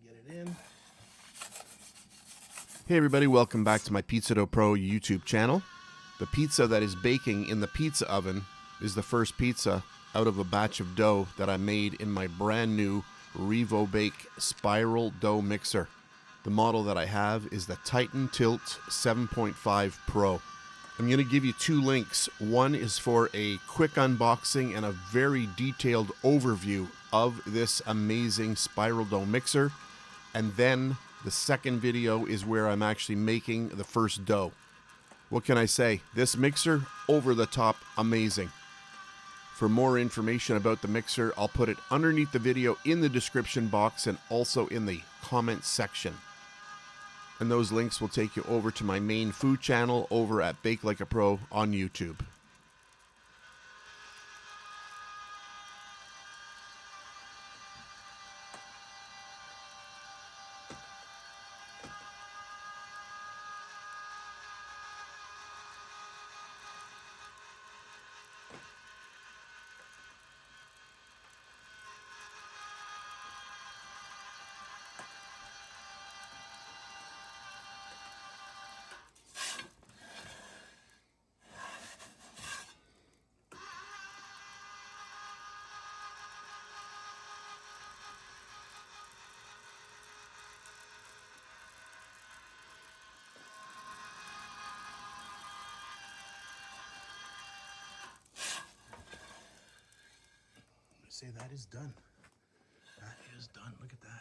Get it in. Hey everybody, welcome back to my Pizza Dough Pro YouTube channel. The pizza that is baking in the pizza oven is the first pizza out of a batch of dough that I made in my brand new Revo Bake Spiral Dough Mixer. The model that I have is the Titan Tilt 7.5 Pro. I'm going to give you two links. One is for a quick unboxing and a very detailed overview of this amazing spiral dough mixer. And then the second video is where I'm actually making the first dough. What can I say? This mixer, over the top amazing. For more information about the mixer, I'll put it underneath the video in the description box and also in the comments section. And those links will take you over to my main food channel over at Bake Like a Pro on YouTube. Say that is done. That is done. Look at that.